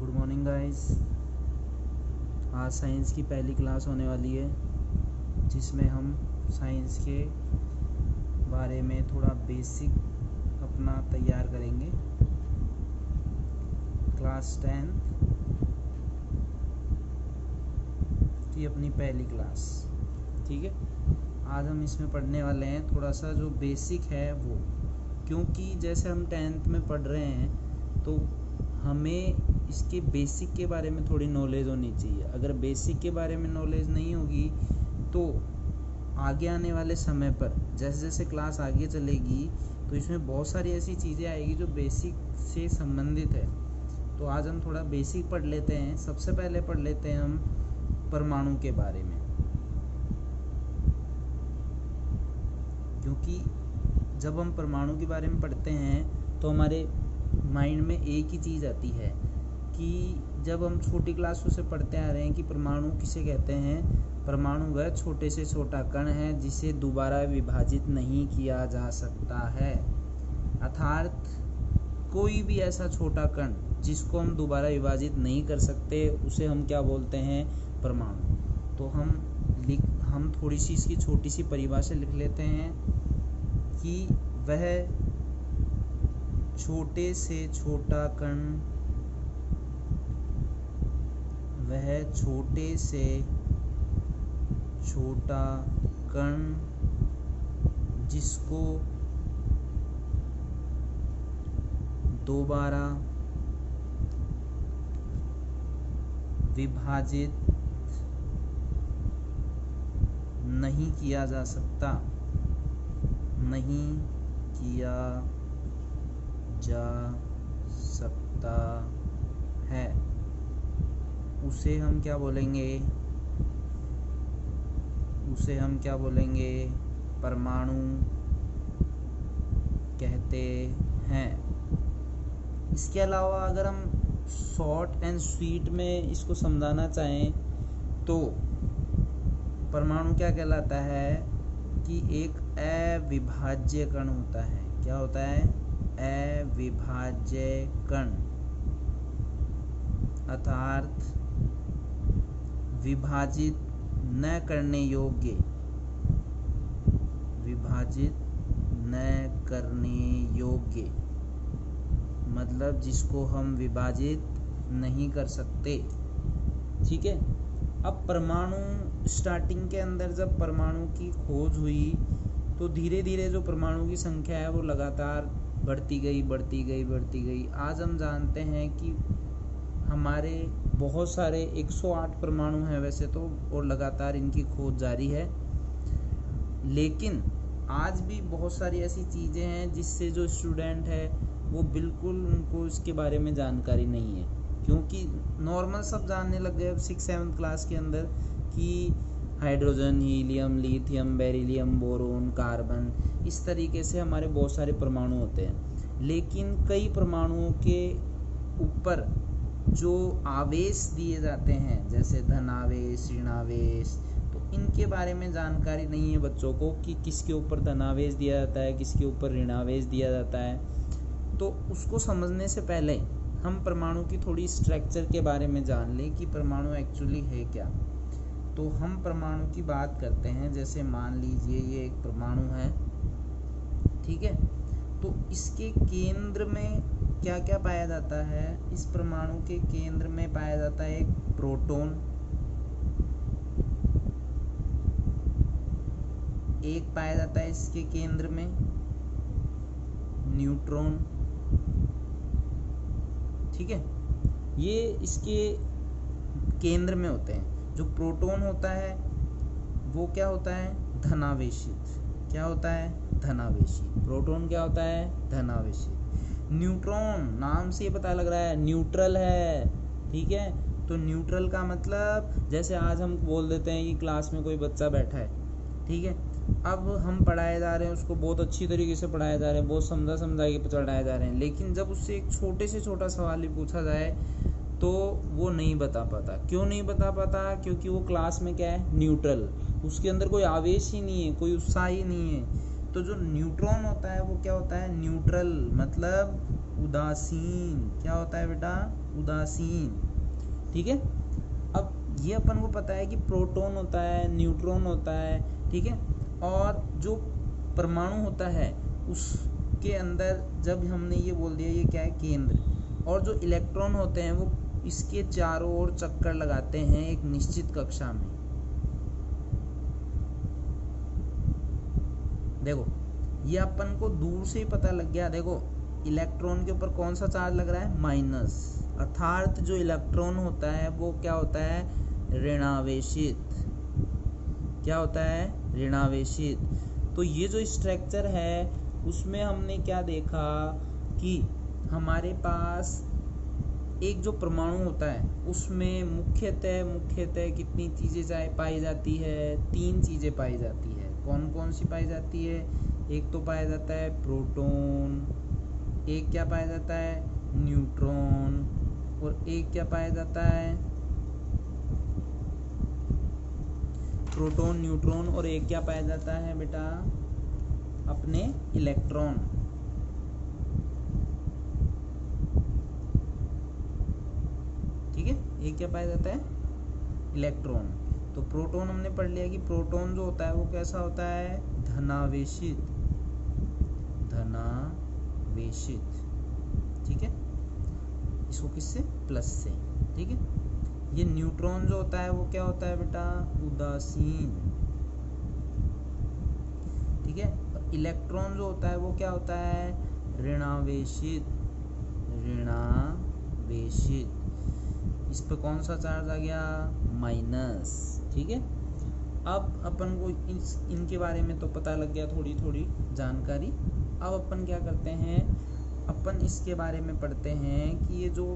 Good morning guys. आज science की पहली क्लास होने वाली है जिसमें हम साइंस के बारे में थोड़ा बेसिक अपना तैयार करेंगे। क्लास 10 की अपनी पहली क्लास, ठीक है। आज हम इसमें पढ़ने वाले हैं थोड़ा सा जो बेसिक है वो, क्योंकि जैसे हम 10th में पढ़ रहे हैं तो हमें इसके बेसिक के बारे में थोड़ी नॉलेज होनी चाहिए। अगर बेसिक के बारे में नॉलेज नहीं होगी तो आगे आने वाले समय पर जैसे जैसे क्लास आगे चलेगी तो इसमें बहुत सारी ऐसी चीज़ें आएगी जो बेसिक से संबंधित है। तो आज हम थोड़ा बेसिक पढ़ लेते हैं। सबसे पहले पढ़ लेते हैं हम परमाणु के बारे में, क्योंकि जब हम परमाणु के बारे में पढ़ते हैं तो हमारे माइंड में एक ही चीज़ आती है कि जब हम छोटी क्लासों से पढ़ते आ रहे हैं कि परमाणु किसे कहते हैं। परमाणु वह छोटे से छोटा कण है जिसे दोबारा विभाजित नहीं किया जा सकता है। अर्थात कोई भी ऐसा छोटा कण जिसको हम दोबारा विभाजित नहीं कर सकते उसे हम क्या बोलते हैं, परमाणु। तो हम थोड़ी सी इसकी छोटी सी परिभाषा लिख लेते हैं कि वह छोटे से छोटा कण, वह छोटे से छोटा कण जिसको दोबारा विभाजित नहीं किया जा सकता, नहीं किया जा सकता है, उसे हम क्या बोलेंगे, उसे हम क्या बोलेंगे, परमाणु कहते हैं। इसके अलावा अगर हम शॉर्ट एंड स्वीट में इसको समझाना चाहें तो परमाणु क्या कहलाता है कि एक अविभाज्य कण होता है। क्या होता है? अविभाज्य कण, अर्थात विभाजित न करने योग्य, विभाजित न करने योग्य मतलब जिसको हम विभाजित नहीं कर सकते, ठीक है। अब परमाणु स्टार्टिंग के अंदर जब परमाणु की खोज हुई तो धीरे धीरे जो परमाणु की संख्या है वो लगातार बढ़ती गई। आज हम जानते हैं कि हमारे बहुत सारे 108 परमाणु हैं वैसे तो, और लगातार इनकी खोज जारी है। लेकिन आज भी बहुत सारी ऐसी चीज़ें हैं जिससे जो स्टूडेंट है वो बिल्कुल उनको इसके बारे में जानकारी नहीं है, क्योंकि नॉर्मल सब जानने लग गए अब 6-7 क्लास के अंदर कि hydrogen, helium, lithium, beryllium, boron, carbon, इस तरीके से हमारे बहुत सारे परमाणु होते हैं। लेकिन कई परमाणुओं के ऊपर जो आवेश दिए जाते हैं जैसे धनावेश, ऋणावेश, तो इनके बारे में जानकारी नहीं है बच्चों को कि किसके ऊपर धनावेश दिया जाता है, किसके ऊपर ऋणावेश दिया जाता है। तो उसको समझने से पहले हम परमाणु की थोड़ी स्ट्रक्चर के बारे में जान लें कि परमाणु एक्चुअली है क्या। तो हम परमाणु की बात करते हैं, जैसे मान लीजिए ये एक परमाणु है, ठीक है। तो इसके केंद्र में क्या क्या पाया जाता है? इस परमाणु के केंद्र में पाया जाता है एक प्रोटॉन, एक पाया जाता है इसके केंद्र में न्यूट्रॉन, ठीक है। ये इसके केंद्र में होते हैं। जो प्रोटॉन होता है वो क्या होता है? धनावेशित। क्या होता है? धनावेशित। प्रोटॉन क्या होता है? धनावेशित। न्यूट्रॉन नाम से पता लग रहा है न्यूट्रल है, ठीक है। तो न्यूट्रल का मतलब जैसे आज हम बोल देते हैं कि क्लास में कोई बच्चा बैठा है, ठीक है। अब हम पढ़ाए जा रहे हैं, उसको बहुत अच्छी तरीके से पढ़ाया जा रहा है, बहुत समझा के पढ़ाए जा रहे हैं, लेकिन जब उससे एक छोटे से छोटा सवाल भी पूछा जाए तो वो नहीं बता पाता। क्यों नहीं बता पाता? क्योंकि वो क्लास में क्या है? न्यूट्रल, उसके अंदर कोई आवेश ही नहीं है, कोई उत्साह ही नहीं है। तो जो न्यूट्रॉन होता है वो क्या होता है? न्यूट्रल, मतलब उदासीन। क्या होता है बेटा? उदासीन। ठीक है। अब ये अपन को पता है कि प्रोटॉन होता है, न्यूट्रॉन होता है, ठीक है, और जो परमाणु होता है उसके अंदर जब हमने ये बोल दिया ये क्या है? केंद्र। और जो इलेक्ट्रॉन होते हैं वो इसके चारों ओर चक्कर लगाते हैं एक निश्चित कक्षा में। देखो ये अपन को दूर से ही पता लग गया। देखो इलेक्ट्रॉन के ऊपर कौन सा चार्ज लग रहा है? माइनस। अर्थात जो इलेक्ट्रॉन होता है वो क्या होता है? ऋणावेशित। क्या होता है? ऋणावेशित। तो ये जो स्ट्रक्चर है उसमें हमने क्या देखा कि हमारे पास एक जो परमाणु होता है उसमें मुख्यतः कितनी चीज़ें पाई जाती है? 3 चीज़ें पाई जाती है। कौन कौन सी पाई जाती है? एक तो पाया जाता है प्रोटॉन, एक क्या पाया जाता है? न्यूट्रॉन, और एक क्या पाया जाता है? प्रोटॉन, न्यूट्रॉन, और एक क्या पाया जाता है बेटा? अपने इलेक्ट्रॉन। ठीक है, एक क्या पाया जाता है? इलेक्ट्रॉन। तो प्रोटॉन हमने पढ़ लिया कि प्रोटॉन जो होता है वो कैसा होता है? धनावेशित। धनावेशित। ठीक है, इसको किससे? प्लस से। ठीक है। ये न्यूट्रॉन जो होता है वो क्या होता है बेटा? उदासीन। ठीक है। और इलेक्ट्रॉन जो होता है वो क्या होता है? ऋणावेशित। ऋणावेशित। इस पे कौन सा चार्ज आ गया? माइनस। ठीक है। अब अपन को इनके बारे में तो पता लग गया, थोड़ी थोड़ी जानकारी। अब अपन क्या करते हैं? अपन इसके बारे में पढ़ते हैं कि ये जो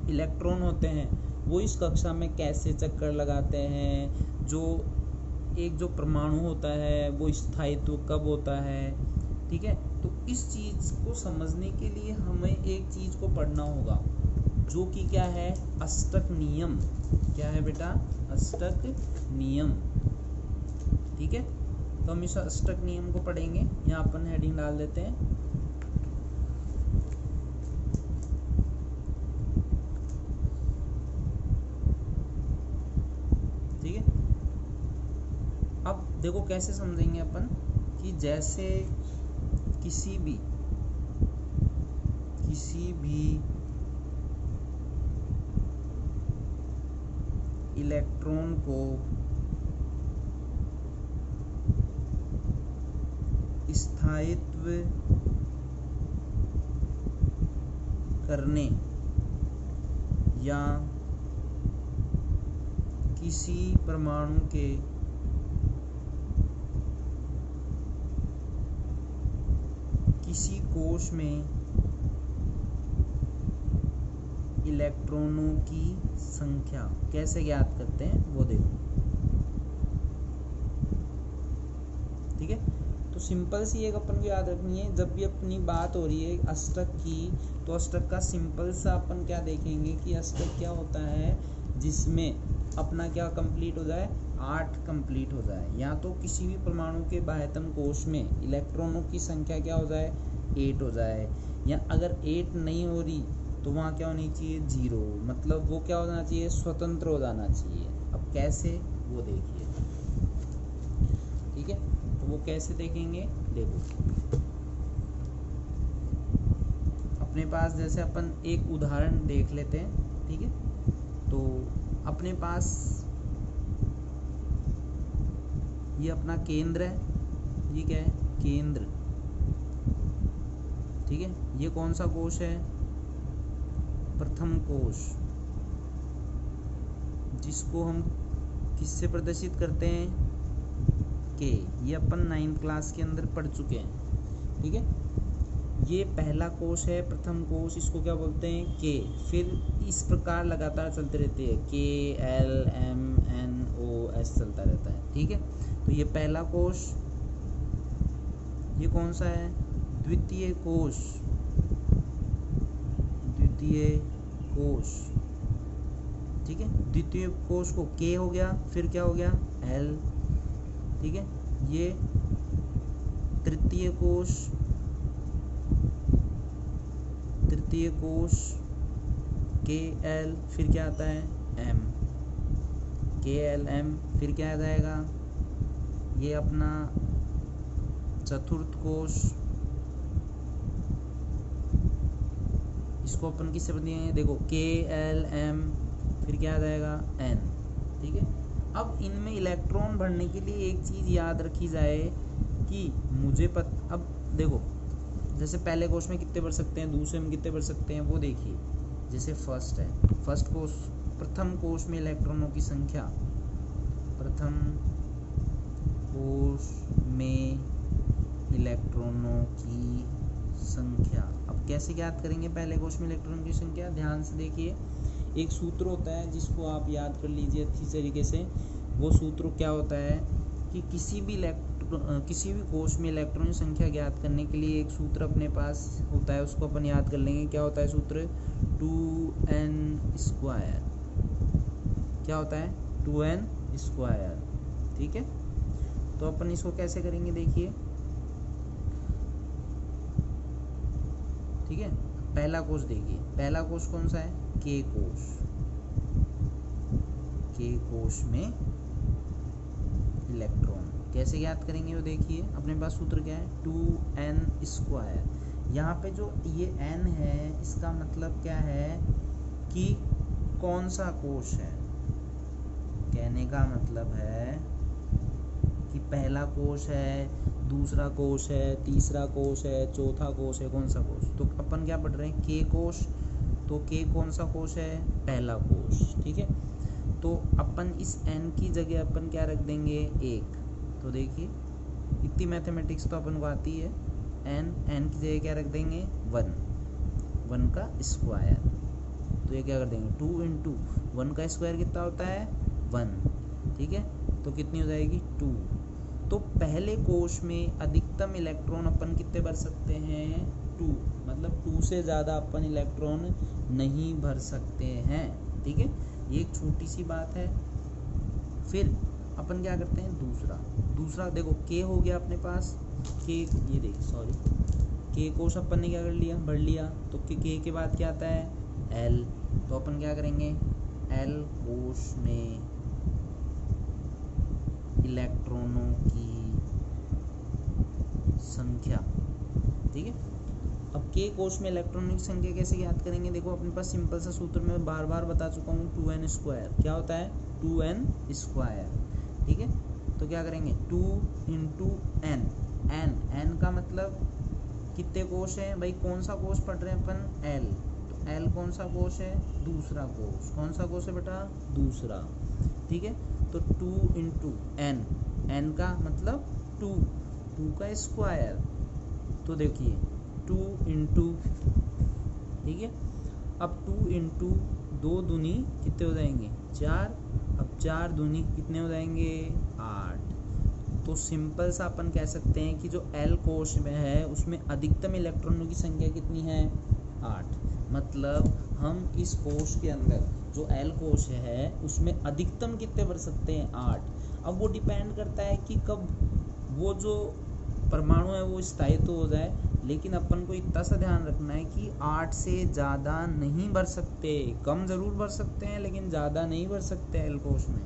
इलेक्ट्रॉन होते हैं वो इस कक्षा में कैसे चक्कर लगाते हैं, जो परमाणु होता है वो स्थायित्व कब होता है। ठीक है। तो इस चीज़ को समझने के लिए हमें एक चीज़ को पढ़ना होगा जो कि क्या है? अष्टक नियम। क्या है बेटा? अष्टक नियम। ठीक है। तो हम इस अष्टक नियम को पढ़ेंगे। यहाँ अपन हेडिंग डाल देते हैं। ठीक है। अब देखो कैसे समझेंगे अपन कि जैसे किसी भी इलेक्ट्रॉन को स्थायित्व करने या किसी परमाणु के किसी कोश में इलेक्ट्रॉनों की संख्या कैसे ज्ञात करते हैं वो देखो। ठीक है। तो सिंपल सी एक अपन को याद रखनी है, जब भी अपनी बात हो रही है अष्टक की, तो अष्टक का सिंपल सा अपन क्या देखेंगे कि अष्टक क्या होता है जिसमें अपना क्या कंप्लीट हो जाए? 8 कंप्लीट हो जाए। या तो किसी भी परमाणु के बाह्यतम कोश में इलेक्ट्रॉनों की संख्या क्या हो जाए? 8 हो जाए। या अगर 8 नहीं हो रही तो वहाँ क्या होनी चाहिए? 0। मतलब वो क्या हो जाना चाहिए? स्वतंत्र हो जाना चाहिए। अब कैसे वो देखिए। ठीक है। तो वो कैसे देखेंगे? देखो अपने पास जैसे अपन एक उदाहरण देख लेते हैं। ठीक है। तो अपने पास ये अपना केंद्र है। ये क्या है? केंद्र। ठीक है। ये कौन सा कोश है? प्रथम कोश, जिसको हम किससे प्रदर्शित करते हैं? के। ये अपन 9th क्लास के अंदर पढ़ चुके हैं। ठीक है। ये पहला कोश है, प्रथम कोश, इसको क्या बोलते हैं? के। फिर इस प्रकार लगातार चलते रहते हैं, K L M N O S चलता रहता है। ठीक है। तो ये पहला कोश। ये कौन सा है? द्वितीय कोश। द्वितीय कोश। ठीक है। द्वितीय कोश को के हो गया, फिर क्या हो गया? एल। ठीक है। ये तृतीय कोश। तृतीय कोश KL, फिर क्या आता है M, KLM, फिर क्या आ जाएगा ये अपना चतुर्थ कोश, इसको अपन किससे बदलेंगे, देखो KLM, फिर क्या आ जाएगा N, ठीक है। अब इनमें इलेक्ट्रॉन भरने के लिए एक चीज़ याद रखी जाए कि मुझे अब देखो जैसे पहले कोश में कितने भर सकते हैं, दूसरे में कितने भर सकते हैं, वो देखिए। जैसे फर्स्ट है, फर्स्ट कोश, प्रथम कोश में इलेक्ट्रॉनों की संख्या, प्रथम कोश में इलेक्ट्रॉनों की संख्या। अब कैसे ज्ञात करेंगे पहले कोश में इलेक्ट्रॉनों की संख्या, ध्यान से देखिए। एक सूत्र होता है जिसको आप याद कर लीजिए अच्छी तरीके से। वो सूत्र क्या होता है कि किसी भी कोश में इलेक्ट्रॉन की संख्या ज्ञात करने के लिए एक सूत्र अपने पास होता है, उसको अपन याद कर लेंगे। क्या होता है सूत्र, 2n²। क्या होता है 2n², ठीक है। तो अपन इसको कैसे करेंगे देखिए, ठीक है। पहला कोश देखिए, पहला कोश कौन सा है, K कोश, K कोश में इलेक्ट्रॉन कैसे ज्ञात करेंगे वो देखिए। अपने पास सूत्र क्या है, 2n²। यहाँ पे जो ये n है इसका मतलब क्या है कि कौन सा कोश है। कहने का मतलब है कि पहला कोश है, दूसरा कोश है, तीसरा कोश है, चौथा कोश है, कौन सा कोश। तो अपन क्या पढ़ रहे हैं, K कोश। तो K कौन सा कोश है, पहला कोश, ठीक है। तो अपन इस n की जगह अपन क्या रख देंगे, 1। तो देखिए इतनी मैथमेटिक्स तो अपन को आती है। n की जगह क्या रख देंगे, 1 का स्क्वायर। तो ये क्या कर देंगे, 2 इंटू 1 का स्क्वायर कितना होता है, 1, ठीक है। तो कितनी हो जाएगी, 2। तो पहले कोश में अधिकतम इलेक्ट्रॉन अपन कितने भर सकते हैं, 2। मतलब 2 से ज़्यादा अपन इलेक्ट्रॉन नहीं भर सकते हैं, ठीक है। ये एक छोटी सी बात है। फिर अपन क्या करते हैं, दूसरा देखो K हो गया अपने पास, K, ये देखिए सॉरी, K कोश अपन ने क्या कर लिया, भर लिया। तो K के बाद क्या आता है, L। तो अपन क्या करेंगे, L कोश में इलेक्ट्रॉनों की संख्या, ठीक है। अब K कोश में इलेक्ट्रॉनों की संख्या कैसे ज्ञात करेंगे, देखो अपने पास सिंपल सा सूत्र मैं बार बार बता चुका हूँ, 2n²। क्या होता है, 2n², ठीक है। तो क्या करेंगे, 2 इंटू n, n का मतलब कितने कोश हैं भाई, कौन सा कोश पढ़ रहे हैं अपन, L। तो L कौन सा कोश है, दूसरा कोश। कौन सा कोश है बेटा, दूसरा, ठीक है। तो 2 इंटू n का मतलब 2 का स्क्वायर। तो देखिए 2 इंटू, ठीक है। अब 2 इंटू 2 दूनी कितने हो जाएंगे, 4। अब 4 दूनी कितने हो जाएंगे, 8। तो सिंपल सा अपन कह सकते हैं कि जो L कोश में है उसमें अधिकतम इलेक्ट्रॉनों की संख्या कितनी है, 8। मतलब हम इस कोश के अंदर जो L कोश है उसमें अधिकतम कितने भर सकते हैं, 8। अब वो डिपेंड करता है कि कब वो जो परमाणु है वो स्थायी तो हो जाए, लेकिन अपन को इतना सा ध्यान रखना है कि 8 से ज़्यादा नहीं भर सकते। कम ज़रूर भर सकते हैं लेकिन ज़्यादा नहीं भर सकते L कोश में,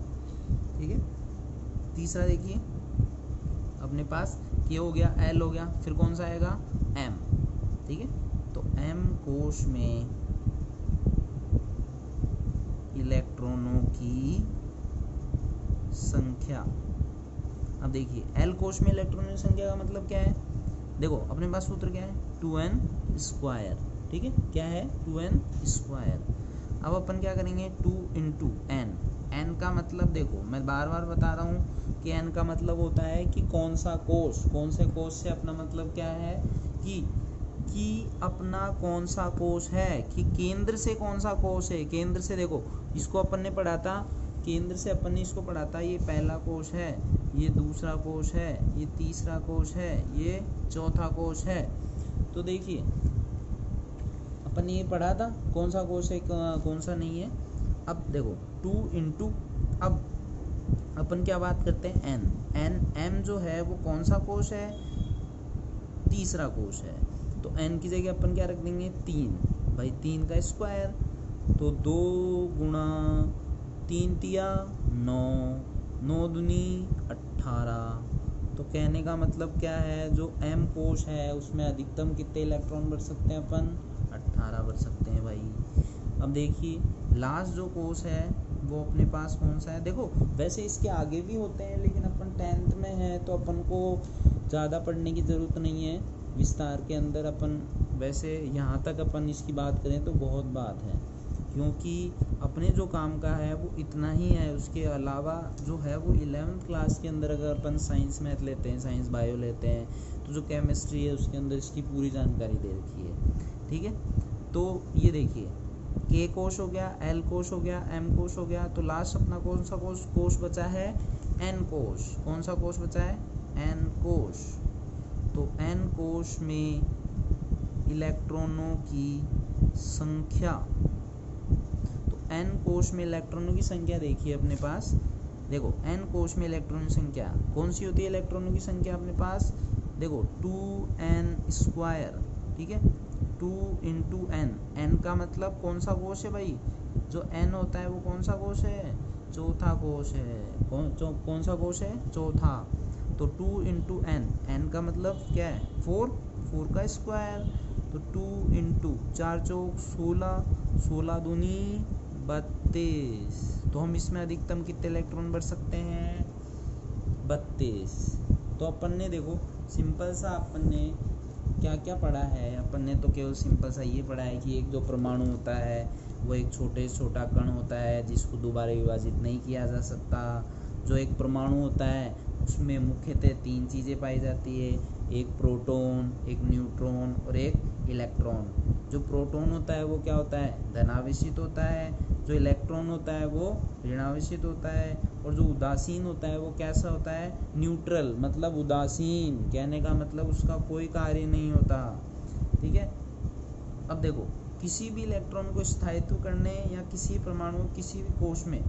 ठीक है। तीसरा देखिए अपने पास K हो गया, L हो गया, फिर कौन सा आएगा, M, ठीक है। तो M कोश में इलेक्ट्रॉनों की संख्या। अब देखिए L कोश में इलेक्ट्रॉनों की संख्या का मतलब क्या है, देखो अपने पास सूत्र क्या है, 2n², ठीक है। क्या है, 2n²। अब अपन क्या करेंगे, 2 इंटू n का मतलब देखो मैं बार बार बता रहा हूँ कि n का मतलब होता है कि कौन सा कोश, कौन से कोश से अपना मतलब क्या है कि अपना कौन सा कोश है, कि केंद्र से कौन सा कोश है। केंद्र से देखो इसको अपन ने पढ़ा था, केंद्र से अपन ने इसको पढ़ा था, ये पहला कोश है, ये दूसरा कोश है, ये तीसरा कोश है, ये चौथा कोश है। तो देखिए अपन ने ये पढ़ा था कौन सा कोश है कौन सा नहीं है। अब देखो 2 इंटू, अब अपन क्या बात करते हैं, m जो है वो कौन सा कोश है, तीसरा कोश है। तो n की जगह अपन क्या रख देंगे, 3, भाई 3 का स्क्वायर, तो 2 गुणा 3 तिया 9, 9 दूनी 18। तो कहने का मतलब क्या है, जो m कोश है उसमें अधिकतम कितने इलेक्ट्रॉन भर सकते हैं अपन, 18 भर सकते हैं भाई। अब देखिए लास्ट जो कोश है वो अपने पास कौन सा है, देखो वैसे इसके आगे भी होते हैं लेकिन अपन 10th में है तो अपन को ज़्यादा पढ़ने की ज़रूरत नहीं है विस्तार के अंदर। अपन वैसे यहाँ तक अपन इसकी बात करें तो बहुत बात है, क्योंकि अपने जो काम का है वो इतना ही है। उसके अलावा जो है वो 11th क्लास के अंदर अगर अपन साइंस मैथ लेते हैं, साइंस बायो लेते हैं, तो जो केमिस्ट्री है उसके अंदर इसकी पूरी जानकारी दे रखी है। ठीक है, तो ये देखिए के कोश हो गया, एल कोश हो गया, एम कोश हो गया, तो लास्ट अपना कौन सा कोश बचा है, एन कोश। कौन सा कोश बचा है, एन कोश। तो एन कोश में इलेक्ट्रॉनों की संख्या, तो एन कोश में इलेक्ट्रॉनों की संख्या देखिए अपने पास, देखो एन कोश में इलेक्ट्रॉनों की संख्या कौन सी होती है, इलेक्ट्रॉनों की संख्या अपने पास देखो 2n²। ठीक है, 2 × n, n का मतलब कौन सा कोश है भाई, जो n होता है वो कौन सा कोश है, चौथा कोश है। कौन सा कोश है, चौथा। तो 2 × n, n का मतलब क्या है, 4, 4 का स्क्वायर। तो 2 × 4 चौक 16, 16 दूनी 32। तो हम इसमें अधिकतम कितने इलेक्ट्रॉन भर सकते हैं, 32। तो अपन ने देखो सिंपल सा अपन ने क्या क्या पढ़ा है, अपन ने तो केवल सिंपल सा ये पढ़ा है कि एक जो परमाणु होता है वो एक छोटे से छोटा कण होता है जिसको दोबारा विभाजित नहीं किया जा सकता। जो एक परमाणु होता है उसमें मुख्यतः 3 चीज़ें पाई जाती है, एक प्रोटॉन, एक न्यूट्रॉन और एक इलेक्ट्रॉन। जो प्रोटॉन होता है वो क्या होता है, धनावेशित होता है, जो इलेक्ट्रॉन होता है वो ऋणावेशित होता है, और जो उदासीन होता है वो कैसा होता है, न्यूट्रल, मतलब उदासीन, कहने का मतलब उसका कोई कार्य नहीं होता। ठीक है, अब देखो किसी भी इलेक्ट्रॉन को स्थायित्व करने या किसी परमाणु किसी भी कोश में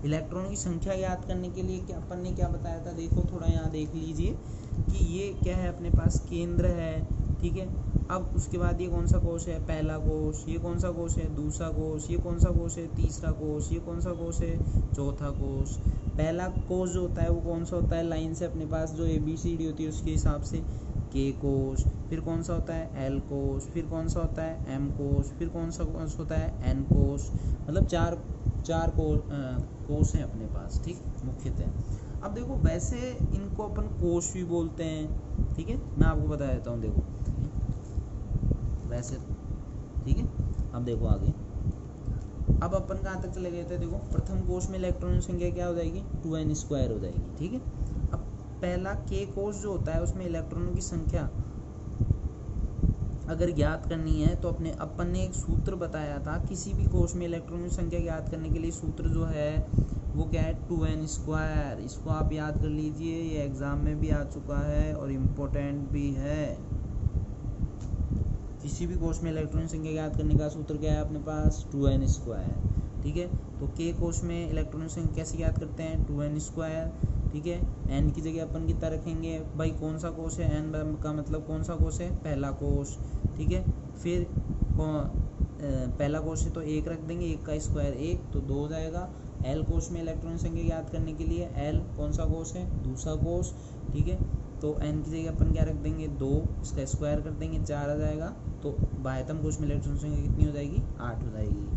इलेक्ट्रॉन की संख्या ज्ञात करने के लिए क्या अपन ने क्या बताया था, देखो थोड़ा यहाँ देख लीजिए कि ये क्या है अपने पास, केंद्र है। ठीक है, अब उसके बाद ये कौन सा कोश है, पहला कोश। ये कौन सा कोश है, दूसरा कोश। ये कौन सा कोश है, तीसरा कोश। ये कौन सा कोश है, चौथा कोश। पहला कोश जो होता है वो कौन सा होता है, लाइन से अपने पास जो ABCD होती है उसके हिसाब से के कोश। फिर कौन सा होता है, एल कोश। फिर कौन सा होता है, एम कोश। फिर कौन सा कोश होता है, एन कोश। मतलब चार कोश हैं अपने पास, ठीक, मुख्यतः। अब देखो वैसे इनको अपन कोश भी बोलते हैं। ठीक है, मैं आपको बता देता हूँ, देखो वैसे। ठीक है, अब देखो आगे, अब अपन कहाँ तक चले गए थे, देखो प्रथम कोश में इलेक्ट्रॉन की संख्या क्या हो जाएगी, 2n² हो जाएगी। ठीक है, अब पहला के कोश जो होता है उसमें इलेक्ट्रॉनों की संख्या अगर ज्ञात करनी है तो अपन ने एक सूत्र बताया था, किसी भी कोश में इलेक्ट्रॉनों की संख्या ज्ञात करने के लिए सूत्र जो है वो क्या है, 2n²। इसको आप याद कर लीजिए, ये एग्जाम में भी आ चुका है और इम्पोर्टेंट भी है। किसी भी कोश में इलेक्ट्रॉन की संख्या ज्ञात करने का सूत्र क्या है अपने पास, 2n²। ठीक है, तो के कोश में इलेक्ट्रॉन की संख्या कैसे ज्ञात करते हैं, 2n²। ठीक है, एन की जगह अपन कितना रखेंगे भाई, कौन सा कोश है, एन का मतलब कौन सा कोश है, पहला कोश। ठीक है, फिर पहला कोश है तो 1 रख देंगे, 1 का स्क्वायर 1, तो 2 हो जाएगा। एल कोश में इलेक्ट्रॉन संख्या ज्ञात करने के लिए एल कौन सा कोश है, दूसरा कोश। ठीक है, तो एन की जगह अपन क्या रख देंगे, 2, इसका स्क्वायर कर देंगे 4 आ जाएगा। तो बाह्यतम कोश में इलेक्ट्रॉन संख्या कितनी हो जाएगी, 8 हो जाएगी।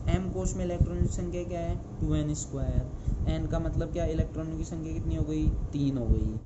एम कोश में इलेक्ट्रॉन की संख्या क्या है, 2n²। एन का मतलब क्या, इलेक्ट्रॉनों की संख्या कितनी हो गई, 3 हो गई।